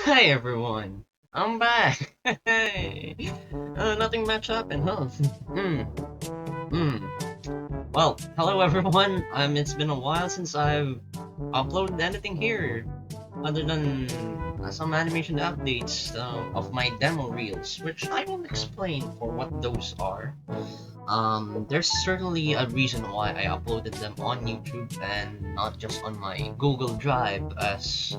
Hi everyone, I'm back. Hey, nothing much happened, huh? Hmm. Hmm. Well, hello everyone. It's been a while since I've uploaded anything here, other than some animation updates of my demo reels, which I will explain for what those are. There's certainly a reason why I uploaded them on YouTube and not just on my Google Drive as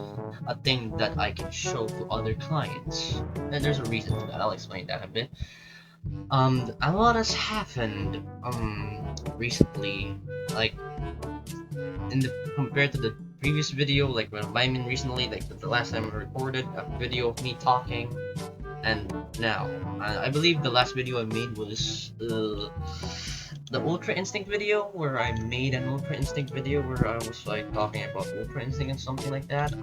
a thing that I can show to other clients. And there's a reason for that. I'll explain that a bit. A lot has happened recently, like in the compared to the previous video, like when I mean recently, like the last time I recorded a video of me talking, and now I believe the last video I made was the Ultra Instinct video, where I made an Ultra Instinct video where I was like talking about Ultra Instinct and something like that.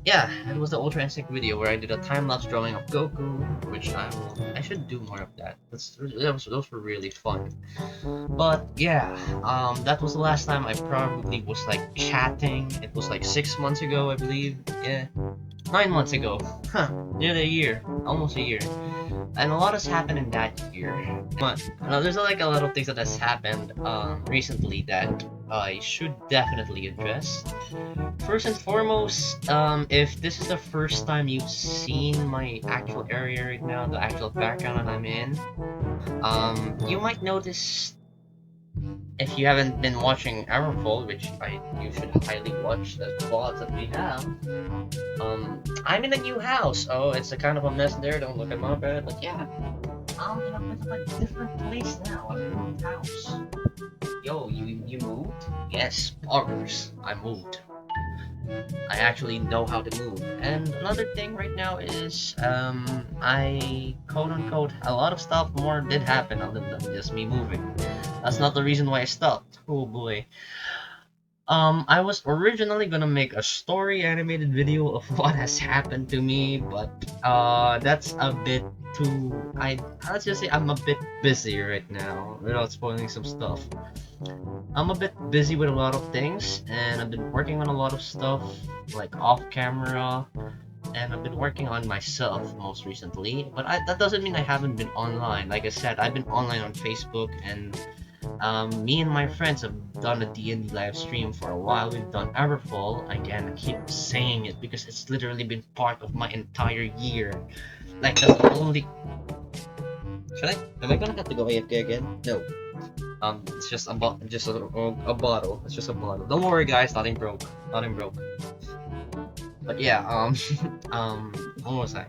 Yeah, it was the Ultra Instinct video where I did a time lapse drawing of Goku, which I should do more of that. Those were really fun. But yeah, that was the last time I probably was like chatting. It was like 6 months ago, I believe. Yeah, 9 months ago. Huh, nearly a year, almost a year. And a lot has happened in that year. But there's like a lot of things that has happened recently that I should definitely address. First and foremost, if this is the first time you've seen my actual area right now, the actual background that I'm in, you might notice if you haven't been watching Everfall, which you should highly watch the vlogs that we have. I'm in a new house. Oh, it's a kind of a mess there. Don't look at my bed, but yeah, I'm in a bit of a different place now. I moved house. Yo, you moved? Yes, poggers. I moved. I actually know how to move. And another thing right now is, I quote unquote a lot of stuff more did happen other than just me moving. That's not the reason why I stopped. Oh boy. I was originally gonna make a story animated video of what has happened to me, but that's a bit too. Let's just say I'm a bit busy right now without spoiling some stuff. I'm a bit busy with a lot of things, and I've been working on a lot of stuff like off camera, and I've been working on myself most recently. But that doesn't mean I haven't been online. Like I said, I've been online on Facebook, and me and my friends have done a D&D live stream for a while. We've done Everfall. Again, I keep saying it because it's literally been part of my entire year. Like that's the only. Should I? Am I gonna have to go AFK again? No. It's just a bottle. It's just a bottle. Don't worry, guys. Nothing broke. Nothing broke. But yeah. What was I?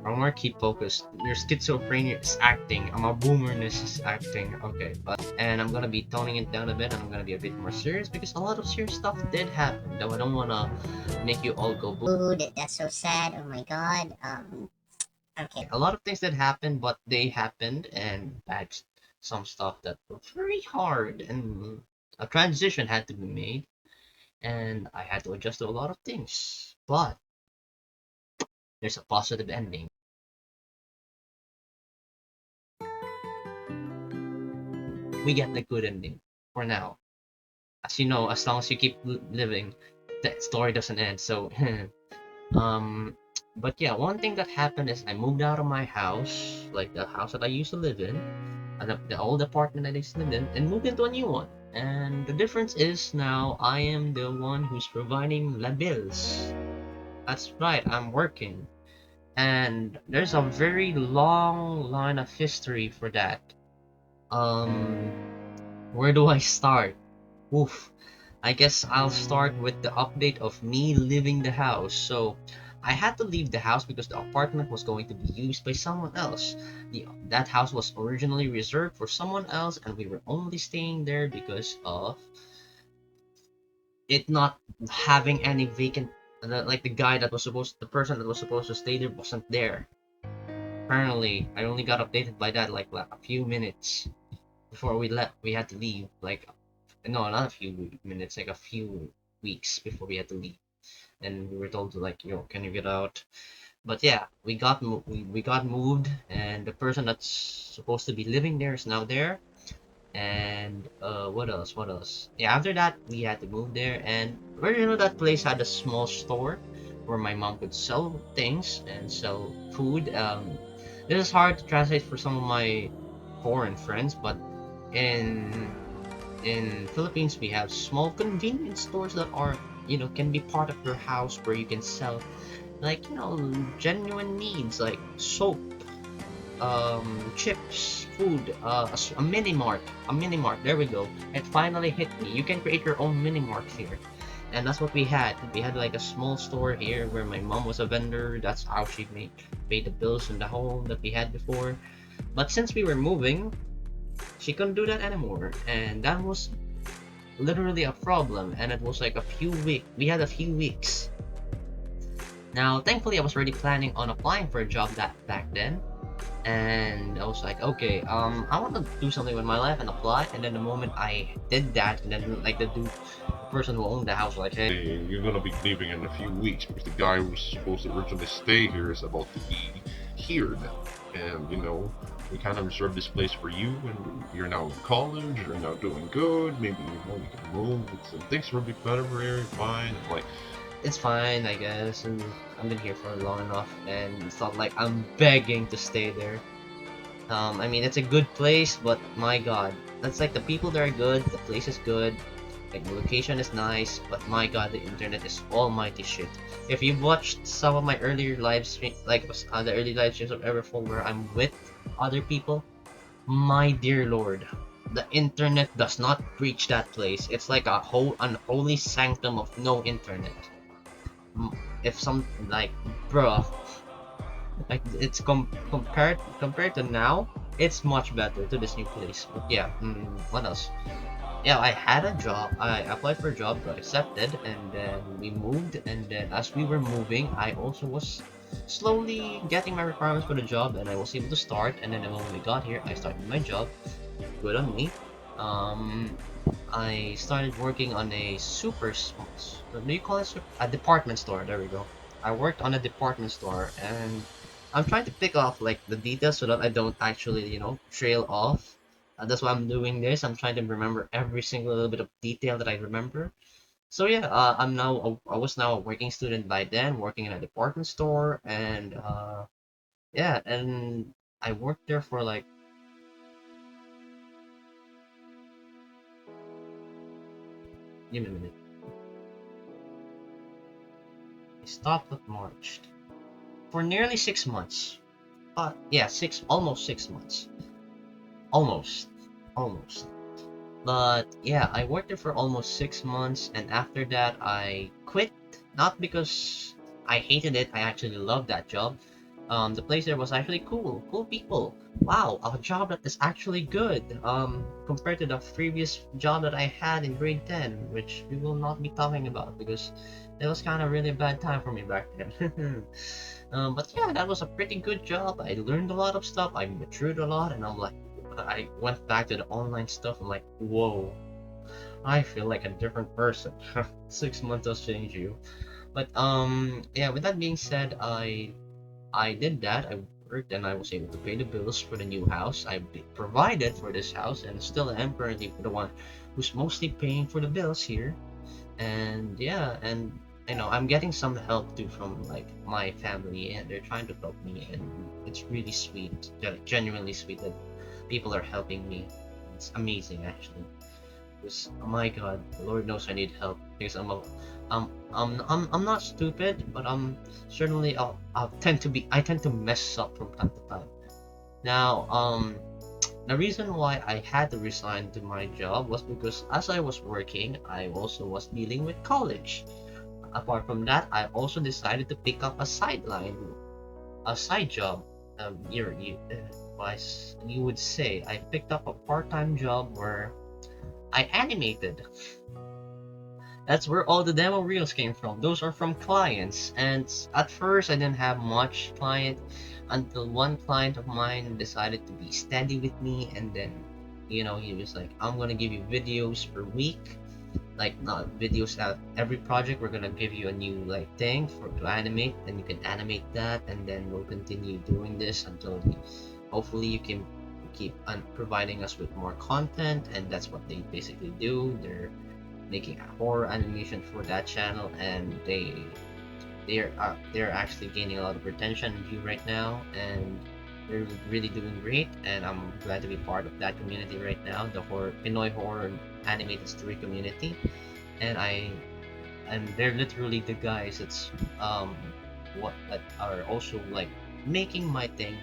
I want to keep focused. Your schizophrenia is acting. I'm a boomerness is acting. Okay, but and I'm gonna be toning it down a bit, and I'm gonna be a bit more serious because a lot of serious stuff did happen. Though I don't wanna make you all go boo. That's so sad. Oh my god. Okay. A lot of things that happened, but they happened, and that's some stuff that were very hard, and a transition had to be made, and I had to adjust to a lot of things. But there's a positive ending. We get the good ending for now. As you know, as long as you keep living, the story doesn't end. So, um, but yeah, one thing that happened is I moved out of my house, like the house that I used to live in, and the old apartment that I used to live in, and moved into a new one. And the difference is now I am the one who's providing the bills. That's right, I'm working. And there's a very long line of history for that. Um, where do I start? Oof. I guess I'll start with the update of me leaving the house. So, I had to leave the house because the apartment was going to be used by someone else. That house was originally reserved for someone else, and we were only staying there because of it not having any vacant. Like the person that was supposed to stay there wasn't there. Apparently, I only got updated by that like a few minutes before we left. We had to leave. Like no, not a few minutes, like a few weeks before we had to leave, and we were told to like, can you get out? But yeah, we got moved, and the person that's supposed to be living there is now there. And what else? What else? Yeah, after that we had to move there, and that place had a small store where my mom could sell things and sell food. This is hard to translate for some of my foreign friends, but in Philippines we have small convenience stores that are, can be part of your house, where you can sell, like, genuine needs like soap, chips, food, a mini mart, There we go. It finally hit me. You can create your own mini mart here, and that's what we had. We had like a small store here where my mom was a vendor. That's how she paid the bills in the home that we had before. But since we were moving, she couldn't do that anymore, and that was literally a problem. And it was like a few weeks. We had a few weeks. Now, thankfully, I was already planning on applying for a job that back then, and I was like, okay, I want to do something with my life and apply. And then the moment I did that, and then like the person who owned the house, was like, hey, Hey, you're gonna be leaving in a few weeks because the guy who was supposed to originally stay here is about to be here now. And we kind of reserved this place for you, and you're now in college, you're now doing good, maybe you can move, and things will be better for you, fine. I'm like, it's fine, I guess. And I've been here for long enough, and it's not like I'm begging to stay there. I mean, it's a good place, but my God, that's like the people there are good, the place is good, like the location is nice, but my God, the internet is almighty shit. If you've watched some of my earlier live stream, like the early live streams of Everfull where I'm with other people, my dear Lord, the internet does not reach that place. It's like a whole unholy sanctum of no internet. If some like, bruh, like it's compared to now, it's much better to this new place. But yeah, what else? Yeah, I had a job. I applied for a job, got accepted, and then we moved. And then as we were moving, I also was slowly getting my requirements for the job, and I was able to start. And then the moment we got here, I started my job. Good on me. Um, I started working on a what do you call it? A department store. There we go. I worked on a department store, and I'm trying to pick off like the details so that I don't actually, trail off. That's why I'm doing this. I'm trying to remember every single little bit of detail that I remember. So yeah, I was now a working student by then, working in a department store, and yeah, and I worked there for like, give me a minute. I stopped at March for nearly 6 months. Yeah, almost 6 months. Almost. Almost. But yeah, I worked there for almost 6 months, and after that, I quit. Not because I hated it, I actually loved that job. The place there was actually cool people. Wow, a job that is actually good. Compared to the previous job that I had in grade 10, which we will not be talking about because it was kind of really a bad time for me back then. But yeah, that was a pretty good job. I learned a lot of stuff. I matured a lot, and I went back to the online stuff. I'm like, whoa, I feel like a different person. 6 months does change you. But yeah. With that being said, I did that. I worked, and I was able to pay the bills for the new house. Provided for this house, and still am currently the one who's mostly paying for the bills here. And yeah, and I'm getting some help too from like my family, and they're trying to help me, and it's really sweet, genuinely sweet that people are helping me. It's amazing actually, because oh my God, Lord knows I need help, because I'm not stupid, but certainly I tend to mess up from time to time. Now, the reason why I had to resign to my job was because as I was working, I also was dealing with college. Apart from that, I also decided to pick up a side job. You would say I picked up a part-time job where I animated. That's where all the demo reels came from. Those are from clients. And at first, I didn't have much client until one client of mine decided to be steady with me. And then, he was like, I'm going to give you videos per week. Like, not videos at every project. We're going to give you a new, like, thing to animate. And you can animate that. And then we'll continue doing this until hopefully you can keep providing us with more content, and that's what they basically do. They're making a horror animation for that channel, and they're actually gaining a lot of retention and view right now, and they're really doing great. And I'm glad to be part of that community right now, the horror Pinoy horror animated story community. And they're literally the guys that's what that are also like making my thing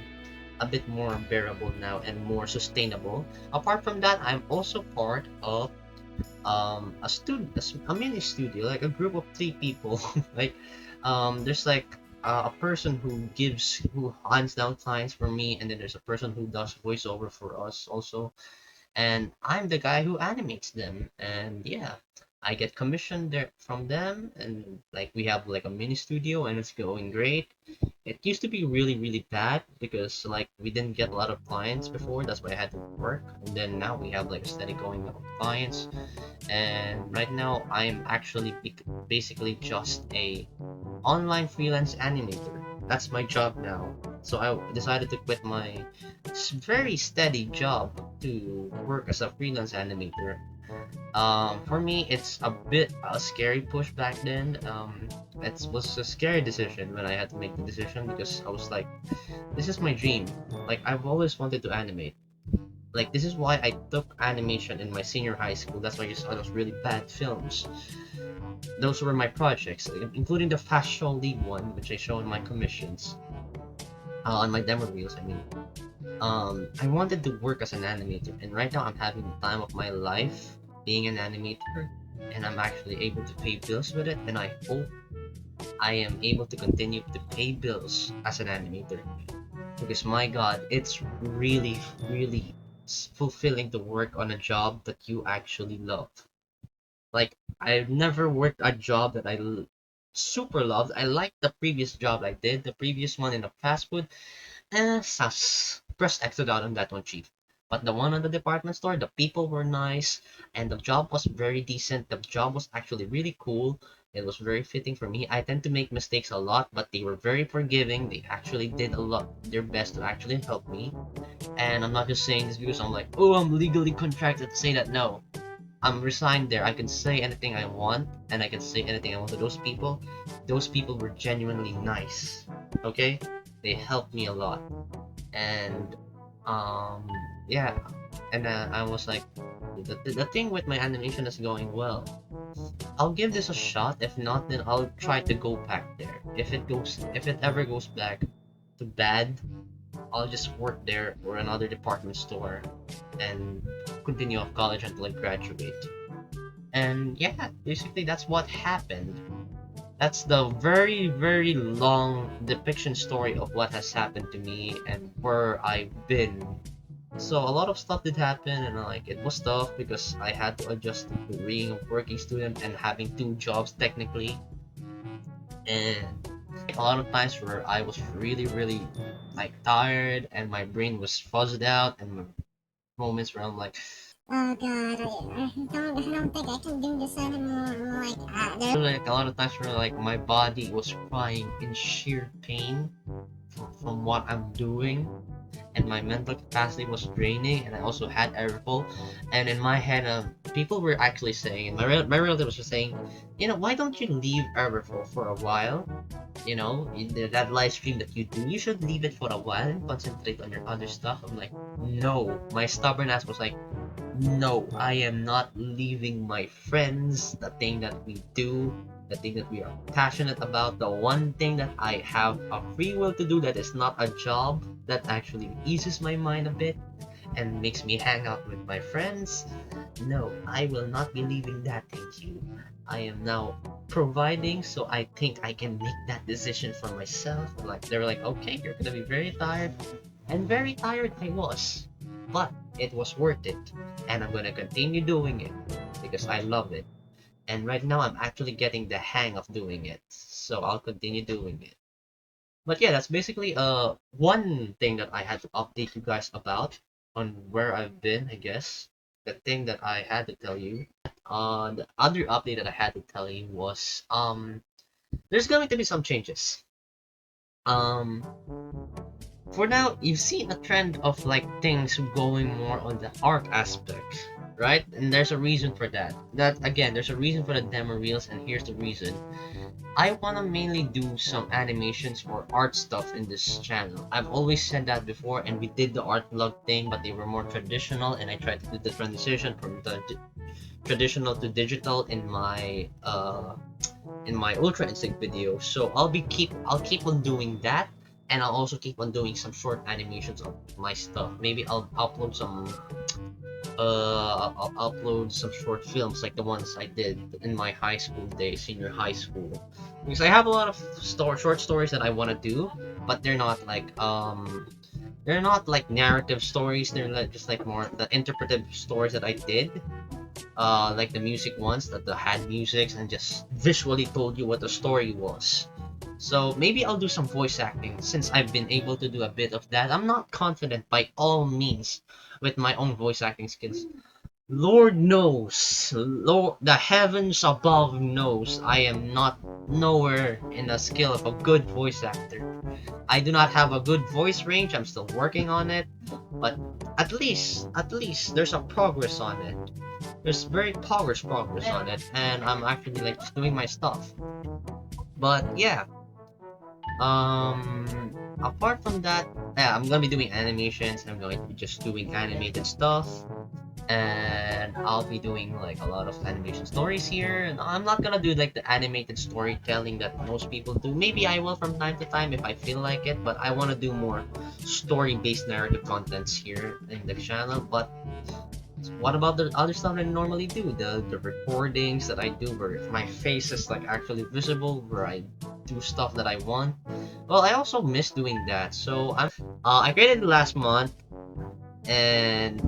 a bit more bearable now and more sustainable. Apart from that, I'm also part of a mini studio, like a group of 3 people. Like there's like a person who hands down clients for me, and then there's a person who does voiceover for us also, and I'm the guy who animates them. And yeah, I get commission there from them, and like we have like a mini studio, and it's going great. It used to be really bad because like we didn't get a lot of clients before. That's why I had to work, and then now we have like a steady going of clients. And right now I'm actually basically just a online freelance animator. That's my job now. So I decided to quit my very steady job to work as a freelance animator. For me, it's a bit a scary push back then. It was a scary decision when I had to make the decision because I was like, this is my dream. Like I've always wanted to animate. Like this is why I took animation in my senior high school. That's why you saw those really bad films. Those were my projects, including the Fast Show League one, which I show in my commissions, on my demo reels. I mean, I wanted to work as an animator, and right now I'm having the time of my life being an animator, and I'm actually able to pay bills with it. And I hope I am able to continue to pay bills as an animator, because my God, it's really fulfilling to work on a job that you actually love. Like I've never worked a job that super loved. I liked the previous job I did, the previous one in the fast food. Sus. Press X out on that one, chief. But the one on the department store, the people were nice, and the job was very decent. The job was actually really cool. It was very fitting for me. I tend to make mistakes a lot, but they were very forgiving. They actually did a lot their best to actually help me. And I'm not just saying this because I'm like, oh, I'm legally contracted to say that. No, I'm resigned there. I can say anything I want, and I can say anything I want to those people. Those people were genuinely nice. Okay? They helped me a lot. And um yeah. And I was like, the thing with my animation is going well. I'll give this a shot. If not, then I'll try to go back there. If it ever goes back to bad, I'll just work there or another department store and continue off college until I graduate. And yeah, basically that's what happened. That's the very long depiction story of what has happened to me and where I've been. So a lot of stuff did happen, and like it was tough because I had to adjust to being a working student and having 2 jobs technically. And a lot of times where I was really like tired and my brain was fuzzed out, and moments where I'm like, Oh god, I don't think I can do this anymore. like a lot of times where like my body was crying in sheer pain from what I'm doing, and my mental capacity was draining, and I also had Everful. And in my head, people were actually saying, and my relative was just saying, why don't you leave Everful for a while? That live stream that you do, you should leave it for a while and concentrate on your other stuff. I'm like, no. My stubborn ass was like, no, I am not leaving my friends, the thing that we do, the thing that we are passionate about, the one thing that I have a free will to do that is not a job, that actually eases my mind a bit and makes me hang out with my friends. No, I will not be leaving that, thank you. I am now providing, so I think I can make that decision for myself. Like they were like, okay, you're gonna be very tired, and very tired I was, but it was worth it, and I'm gonna continue doing it because I love it. And right now I'm actually getting the hang of doing it, so I'll continue doing it. But yeah, that's basically one thing that I had to update you guys about on where I've been, I guess. The thing that I had to tell you. The other update that I had to tell you was there's going to be some changes. Um for now, you've seen a trend of like things going more on the art aspect, right? And there's a reason for that. That again, there's a reason for the demo reels, and here's the reason. I wanna mainly do some animations or art stuff in this channel. I've always said that before, and we did the art vlog thing, but they were more traditional, and I tried to do the transition from the traditional to digital in my Ultra Instinct video. So I'll keep on doing that, and I'll also keep on doing some short animations of my stuff. Maybe I'll upload I'll upload some short films like the ones I did in my high school days, senior high school. Because I have a lot of short stories that I want to do, but they're not like narrative stories. They're like just like more the interpretive stories that I did. Like the music ones that had musics and just visually told you what the story was. So maybe I'll do some voice acting since I've been able to do a bit of that. I'm not confident by all means with my own voice acting skills. Lord knows, Lord, the heavens above knows I am not nowhere in the skill of a good voice actor. I do not have a good voice range. I'm still working on it, but at least there's a progress on it. There's very progress on it, and I'm actually like just doing my stuff. But yeah, apart from that, yeah, I'm gonna be doing animations. I'm going to be just doing animated stuff, and I'll be doing like a lot of animation stories here. And I'm not gonna do like the animated storytelling that most people do. Maybe I will from time to time if I feel like it, but I want to do more story-based narrative contents here in the channel. But what about the other stuff I normally do? The recordings that I do where my face is like actually visible, where I do stuff that I want. Well, I also miss doing that. So I created it last month, and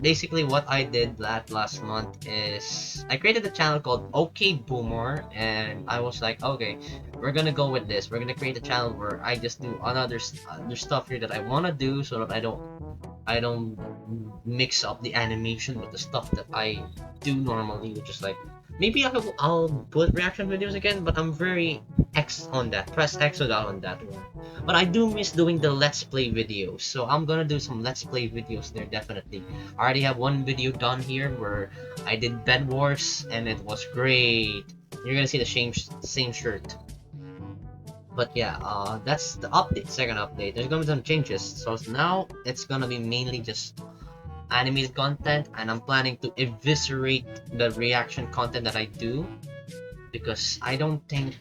basically what I did last month is I created a channel called OkBoomar, and I was like, okay, we're gonna go with this. We're gonna create a channel where I just do other stuff here that I wanna do, so that I don't mix up the animation with the stuff that I do normally, which is like maybe I'll put reaction videos again, but I'm very X on that. Press X on that one. But I do miss doing the Let's Play videos, so I'm gonna do some Let's Play videos there definitely. I already have one video done here where I did Bed Wars, and it was great. You're gonna see the same shirt. But yeah, that's the update, second update. There's gonna be some changes. So now it's gonna be mainly just animated content, and I'm planning to eviscerate the reaction content that I do because I don't think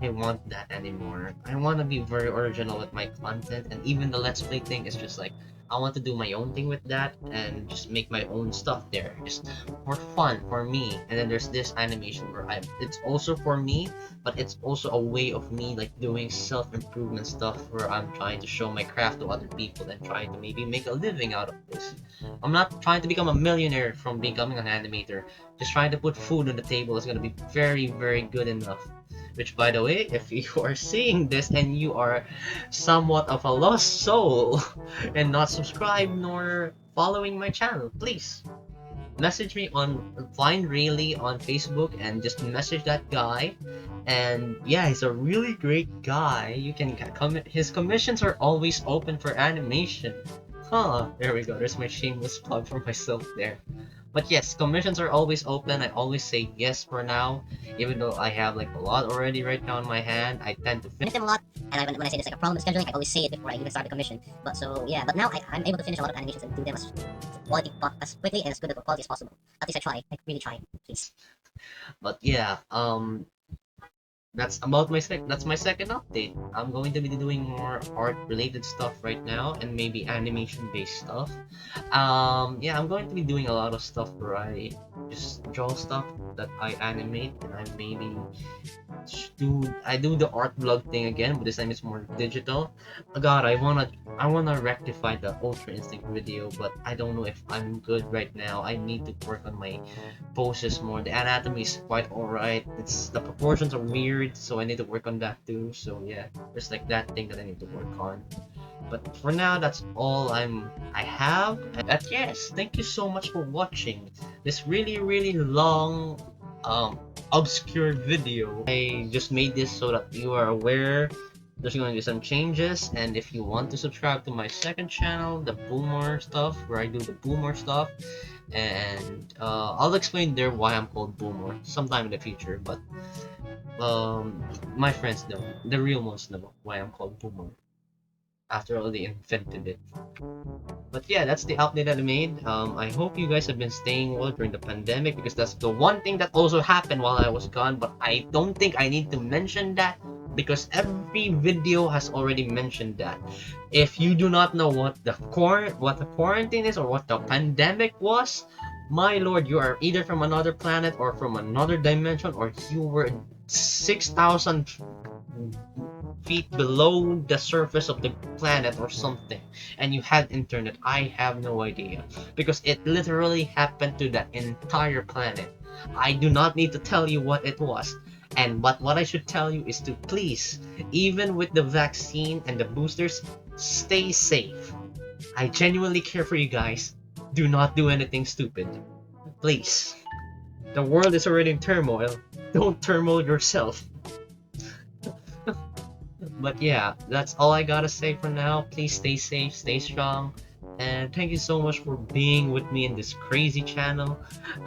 I want that anymore. I want to be very original with my content, and even the Let's Play thing is just like I want to do my own thing with that and just make my own stuff there, just for fun, for me. And then there's this animation where it's also for me, but it's also a way of me like doing self-improvement stuff where I'm trying to show my craft to other people and trying to maybe make a living out of this. I'm not trying to become a millionaire from becoming an animator. Just trying to put food on the table is gonna be very, very good enough. Which, by the way, if you are seeing this and you are somewhat of a lost soul and not subscribed nor following my channel, please message me on Find Really on Facebook and just message that guy. And yeah, he's a really great guy. You can his commissions are always open for animation. Huh, there we go. There's my shameless plug for myself there. But yes, commissions are always open. I always say yes for now, even though I have like a lot already right now in my hand. I tend to finish them a lot, and when I say there's like a problem with scheduling, I always say it before I even start the commission. But so yeah, but now I'm able to finish a lot of animations and do them as quickly and as good a quality as possible. At least I try. I really try. Please. But yeah, that's my second update. I'm going to be doing more art related stuff right now and maybe animation based stuff. Yeah, I'm going to be doing a lot of stuff where I just draw stuff that I animate, and I maybe do the art vlog thing again, but this time it's more digital. God, I wanna rectify the Ultra Instinct video, but I don't know if I'm good right now. I need to work on my poses more. The anatomy is quite alright. The proportions are weird, so I need to work on that too. So yeah, there's like that thing that I need to work on. But for now, that's all I have. And yes, thank you so much for watching this really long obscure video. I just made this so that you are aware there's going to be some changes, and if you want to subscribe to my second channel, the Boomer stuff, where I do the Boomer stuff, and I'll explain there why I'm called Boomer sometime in the future, but my friends know, the real ones know why I'm called Boomer. After all, they invented it. But yeah, that's the update that I made. I hope you guys have been staying well during the pandemic, because that's the one thing that also happened while I was gone, but I don't think I need to mention that because every video has already mentioned that. If you do not know what the quarantine is or what the pandemic was, my lord, you are either from another planet or from another dimension, or you were 6,000 feet below the surface of the planet or something, and you had internet. I have no idea, because it literally happened to that entire planet. I do not need to tell you what it was, and but what I should tell you is to please, even with the vaccine and the boosters, stay safe. I genuinely care for you guys. Do not do anything stupid, please. The world is already in turmoil. Don't turmoil yourself. But yeah, that's all I gotta say for now. Please stay safe, stay strong, and thank you so much for being with me in this crazy channel.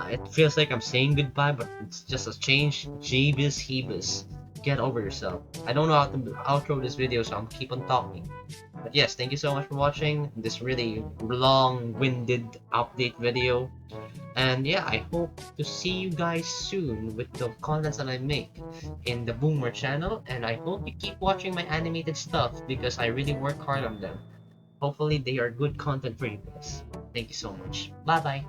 It feels like I'm saying goodbye, but it's just a change. Jeebus Hebus. Get over yourself. I don't know how to outro this video, so I'm keep on talking. But yes, thank you so much for watching this really long-winded update video. And yeah, I hope to see you guys soon with the contents that I make in the Boomer channel. And I hope you keep watching my animated stuff because I really work hard on them. Hopefully they are good content for you guys. Thank you so much. Bye bye.